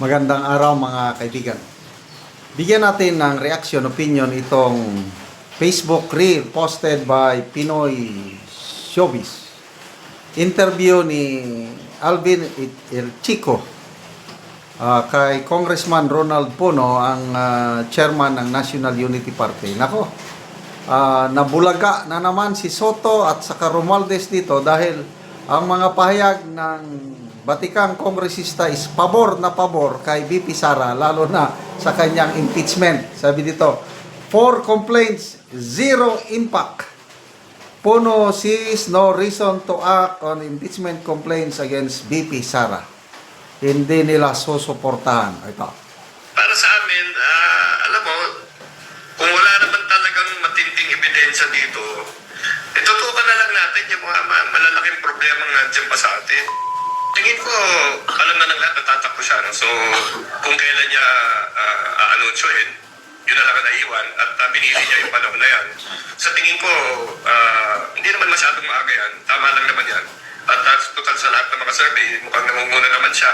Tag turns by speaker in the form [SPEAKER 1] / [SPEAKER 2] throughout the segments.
[SPEAKER 1] Magandang araw mga kaibigan. Bigyan natin ng reaction opinion itong Facebook reel posted by Pinoy Showbiz. Interview ni Alvin El Chico kay Congressman Ronald Puno, ang chairman ng National Unity Party. Nako, nabulaga na naman si Soto at saka Romualdez dito dahil ang mga pahayag ng batikang kongresista is pabor na pabor kay VP Sara, lalo na sa kanyang impeachment. Sabi dito, 4 complaints, 0 impact. Puno sees no reason to act on impeachment complaints against VP Sara. Hindi nila susuportahan. Ito.
[SPEAKER 2] Para sa amin, alam mo, kung wala naman talagang matinding ebidensya dito, itutukan na lang natin yung mga malalaking problema nga dyan pa sa atin. Tingin ko, alam na ng lahat, natatakbo siya. No? So, kung kailan niya aanunsyohin, yun na lang ang naiwan at binili niya yung panahon na yan. Sa tingin ko, hindi naman masyadong maaga yan. Tama lang naman yan. At total sa lahat ng mga survey, mukhang namumuna naman siya.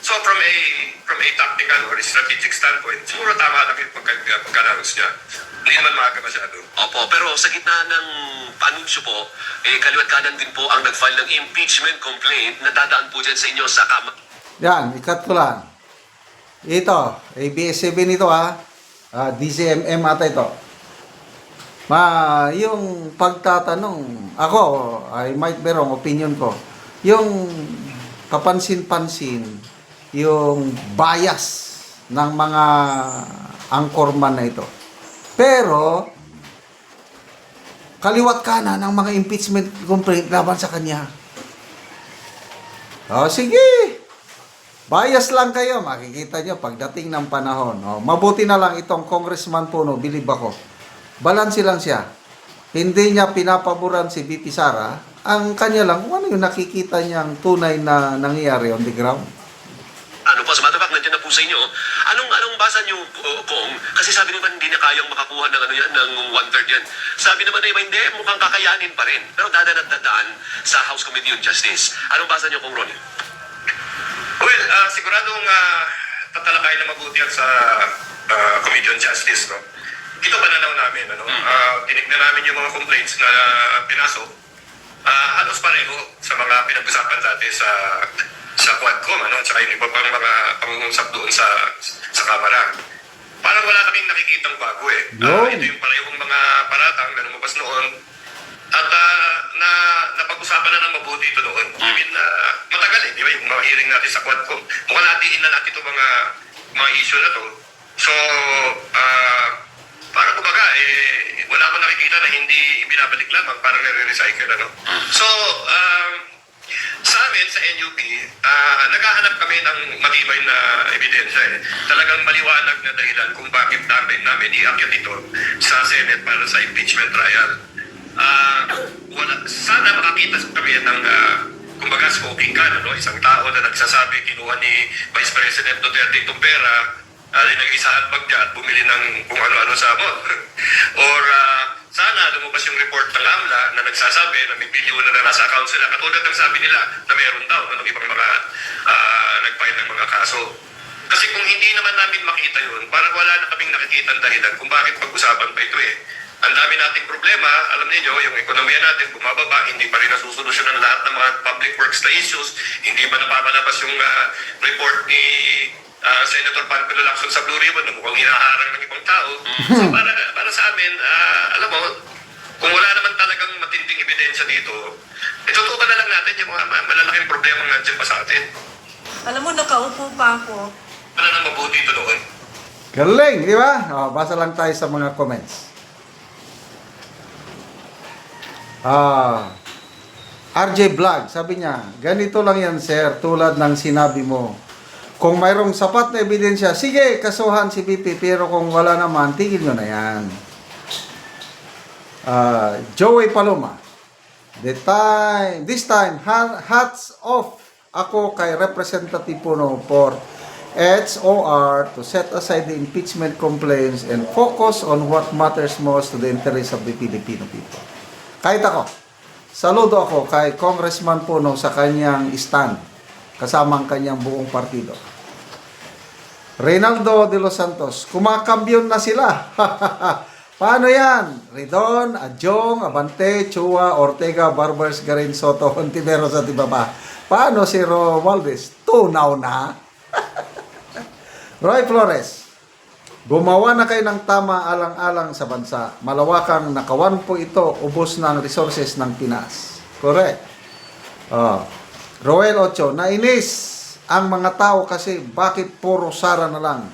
[SPEAKER 2] So, from a tactical or strategic standpoint, siguro tama lang yung pagka-announce niya. Hindi naman maaga masyado.
[SPEAKER 3] Opo, pero sa gitna ng panunsyo po, kaliwat kanan din po ang nag-file ng impeachment complaint na dadaan po dyan sa inyo sa Kamara.
[SPEAKER 1] Yan, ikat ko lang. Ito, ABS-CBN ito DZMM ata ito. Yung pagtatanong, ako, I might be wrong, opinion ko, yung kapansin-pansin, yung bias ng mga anchorman na ito. Pero, kaliwat kanan ng mga impeachment complaint laban sa kanya. Sige. Bias lang kayo. Makikita nyo pagdating ng panahon. Mabuti na lang itong Congressman Puno, believe ako. Balanse lang siya. Hindi niya pinapaboran si VP Sara. Ang kanya lang, kung ano yung nakikita niyang tunay na nangyayari on the ground.
[SPEAKER 3] Ano po, sa matter of fact, nandiyan na po sa inyo. Anong basa niyo, Kong? Kasi sabi naman hindi na kayang makakuha ng, ng 1/3 yan. Sabi naman na iba, hindi, mukhang kakayanin pa rin. Pero dadaan at dadaan sa House Committee on Justice. Anong basa niyo, Kong Ronnie?
[SPEAKER 2] Well, siguradong tatalakay na mabuti yan sa Committee on Justice. No? Ito pananaw namin. Ano? Tinignan namin yung mga complaints na pinasok. Halos pareho sa mga pinag-usapan dati sa Quadcom, ano? At saka yung iba pang mga pangungusap doon sa Kamara. Parang wala kaming nakikitang bago eh. Ito yung parehong mga paratang na lumabas noon. At napag-usapan na ng mabuti ito noon. I mean, matagal eh, di ba? Yung mga hearing natin sa Quadcom. Mukhang natiin na natin itong mga issue na to. So, parang kumbaga, wala akong nakikita na hindi binabalik lamang, parang nare-recycle, ano? So, sa amin, sa NUP, naghahanap kami ng matibay na ebidensya eh. Talagang maliwanag na dahilan kung bakit namin iakyat ito sa Senate para sa impeachment trial. Sana makakita kami ng kumbaga smoking gun, no? Isang tao na nagsasabi kinuha ni Vice President Duterte itong pera, linagay sa handbag niya at bumili ng kung ano-ano sa mall. Or sana lumabas yung report ng AMLA na nagsasabi na may bilyon na nasa account sila. Katulad ng sabi nila na meron daw ng ibang mga nag-file ng mga kaso. Kasi kung hindi naman namin makita yun, parang wala na kaming nakikita dahilan kung bakit pag-usapan pa ito eh. Ang dami nating problema, alam niyo, yung ekonomiya natin bumababa, hindi pa rin nasusolusyonan lahat ng mga public works na issues, hindi pa napapalabas yung report ni Senator Panfilo Lacson sa Blue Ribbon na mukhang hinaharang ng ibang tao. So para sa amin, alam mo, kung wala naman talagang matinding ebidensya dito, itutukan na lang natin yung mga malalaking problema nga dyan pa sa atin.
[SPEAKER 4] Alam mo, nakaupo pa ako.
[SPEAKER 2] Wala nang mabuti ito noon.
[SPEAKER 1] Galing, di ba? Basa lang tayo sa mga comments. RJ Vlog, sabi niya, ganito lang yan sir, tulad ng sinabi mo. Kung mayroong sapat na ebidensya, sige, kasuhan si VP, pero kung wala naman, tigil nyo na yan. Joey Paloma, this time, hats off ako kay Representative Puno for HOR to set aside the impeachment complaints and focus on what matters most to the interests of the Filipino people. Kahit ako, saludo ako kay Congressman Puno sa kanyang stand, kasamang kanyang buong partido. Reynaldo de los Santos, kumakambyon na sila. Paano yan? Ridon, Adjong, Abante, Chua, Ortega, Barbers, Garin, Soto, Ontiveros at iba pa. Paano si Romualdez? Tunaw na. Roy Flores, gumawa na kayo ng tama alang-alang sa bansa. Malawakang nakawan po ito, ubos ng resources ng Pinas. Correct. Roel Ocho, nainis ang mga tao kasi bakit puro Sara na lang?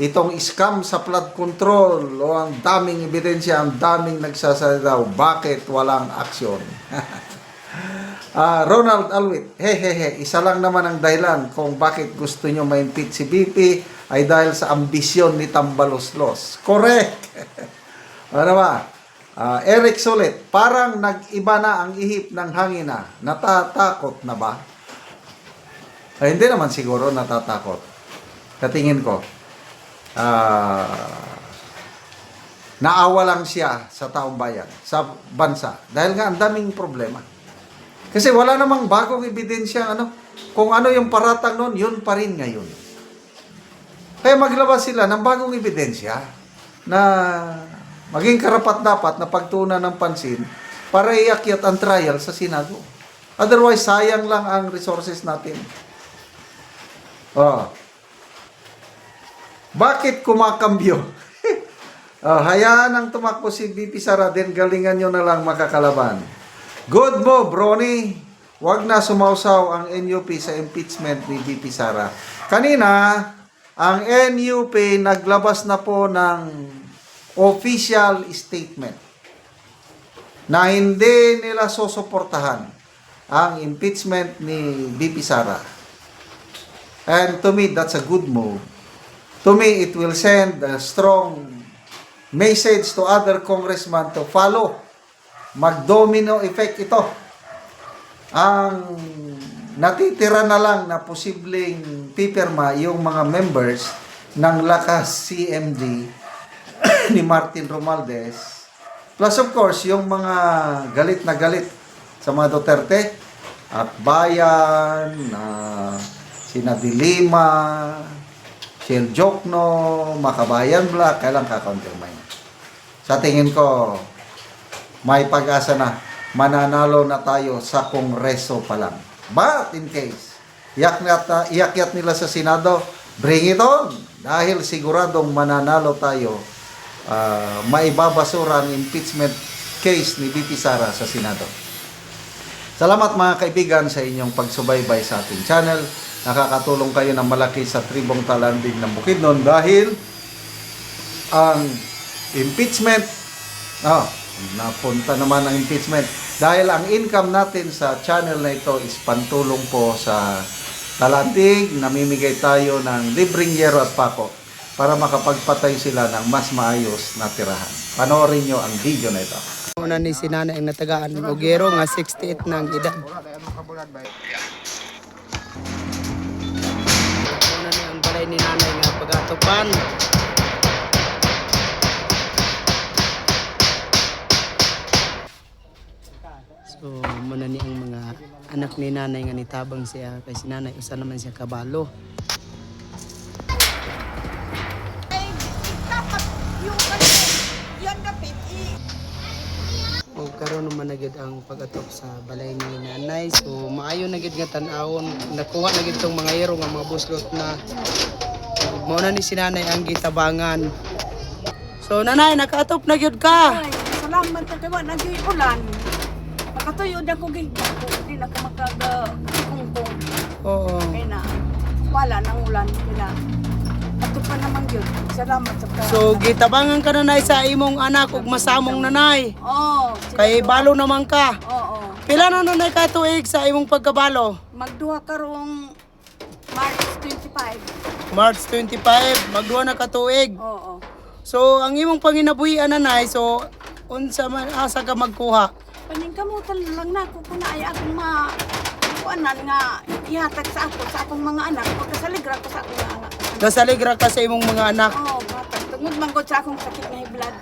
[SPEAKER 1] Itong scam sa flood control o ang daming ebidensya, ang daming nagsasalita, bakit walang aksyon? Ronald Alwit, isa lang naman ang dahilan kung bakit gusto nyo ma-impeach si BP ay dahil sa ambisyon ni Tambaloslos. Correct! Ano ba? Eric Solet, parang nag-iba na ang ihip ng hangina. Natatakot na ba? Ay, hindi naman siguro natatakot. Katingin ko, naawa lang siya sa taong bayan, sa bansa. Dahil nga, ang daming problema. Kasi wala namang bagong ebidensya, kung ano yung paratang noon, yun pa rin ngayon. Kaya maglabas sila ng bagong ebidensya na maging karapat-dapat na pagtuunan ng pansin para iakyat ang trial sa Senado. Otherwise, sayang lang ang resources natin. Bakit kumakambyo? Hayaan ang tumakbo si BP Sara, then galingan nyo na lang makakalaban. Good move, Ronnie. Huwag na sumausaw ang NUP sa impeachment ni BP Sara. Kanina, ang NUP naglabas na po ng official statement na hindi nila susuportahan ang impeachment ni BP Sara. And to me, that's a good move. To me, it will send a strong message to other congressmen to follow. Mag-domino effect ito. Ang natitira na lang na posibleng pipirma yung mga members ng Lakas CMD ni Martin Romualdez. Plus of course, yung mga galit na galit sa mga Duterte at Bayan, sina Dilima, Shell Jokno, Makabayan Black, kailang ka-countermine. Sa tingin ko, may pag-asa na mananalo na tayo sa Kongreso pa lang. But in case, iakyat nila sa Senado, bring it on! Dahil siguradong mananalo tayo, maibabasura ang impeachment case ni BP Sara sa Senado. Salamat mga kaibigan sa inyong pagsubaybay sa ating channel. Nakakatulong kayo ng malaki sa tribong talandig ng Bukidnon dahil ang impeachment, napunta naman ang impeachment. Dahil ang income natin sa channel na ito is pantulong po sa talandig. Namimigay tayo ng libreng yero at pako para makapagpatay sila ng mas maayos na tirahan. Panoorin nyo ang video na ito.
[SPEAKER 5] Una ni si nanay ang natagaan ng Ogero nga 68 na ang edad. Una ni ang balay ni nanay nga pagatupan. So muna ni ang mga anak ni nanay nga nitabang siya kay si nanay usa naman siya kabalo. O karon naman na gid ang pag-atok sa balay ni nanay. So maayo na gid nga tan-awon, nakuha na gid tong mga yero nga mga buslot na. Mao na ni si nanay ang gitabangan. So nanay, nakaatop na gyud ka.
[SPEAKER 4] Ay, salamat na kayo. Nag-ulan. Makatuyod ako gigit. Hindi na ka magkagkungkong.
[SPEAKER 5] Oo.
[SPEAKER 4] Kaya na, wala nang ulan. Kaya ato pa naman yun. Salamat sa ka.
[SPEAKER 5] So gitabangan ka nanay sa imong anak ug masamong nanay.
[SPEAKER 4] Oo.
[SPEAKER 5] Kay balo naman ka.
[SPEAKER 4] Oo.
[SPEAKER 5] Pila na nanay ka tuig sa imong pagkabalo?
[SPEAKER 4] Magduha karong March 25.
[SPEAKER 5] March 25, magduha na ka tuig.
[SPEAKER 4] Oo.
[SPEAKER 5] So ang imong panginabuhian nanay, so unsa man asa ka magkuha?
[SPEAKER 4] Paningkamutan lang na ako kung naay akong kuanan nga ihatag sa akong mga anak. Pagkasaligra ko sa akong mga anak.
[SPEAKER 5] Nasaligra ka sa imong mga anak.
[SPEAKER 4] Oo, hatag. Tungod man ko sa akong sakit nga high blood.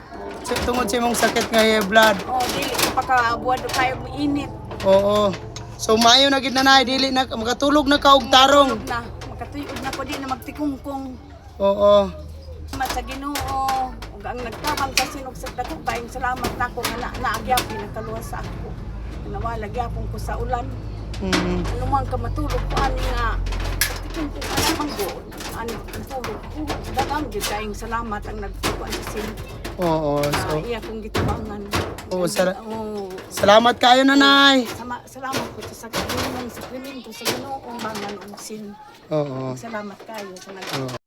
[SPEAKER 5] Tungod sa imong sakit nga high blood.
[SPEAKER 4] Oo, dili ko pakabuwan do kayo init.
[SPEAKER 5] Oo. So maayo na gid nanay, dili na makatulog na ka og tarong.
[SPEAKER 4] Tulog na. Makatuyod na ko di na magtikungkong.
[SPEAKER 5] Oo.
[SPEAKER 4] Salamat sa Ginoo ug ang nagtabang sa sinog sa dako kaayong salamat nako nga naagyapi nakaluwas sa ako. Nawala gyapon ko sa ulan. Lumang ka matulog ko ani nga tikin ko sa manggo. Ani matulog ko. Daghang gyud kaayong salamat ang nagtukuan sa sinog.
[SPEAKER 5] Oo. So,
[SPEAKER 4] Iya kong gitabangan.
[SPEAKER 5] Oo,
[SPEAKER 4] Oo.
[SPEAKER 5] salamat kayo, nanay.
[SPEAKER 4] Salamat po sa sakrimen ko sa Ginoo bangan ug sin.
[SPEAKER 5] Oo.
[SPEAKER 4] Salamat kayo sa nag
[SPEAKER 5] Oo.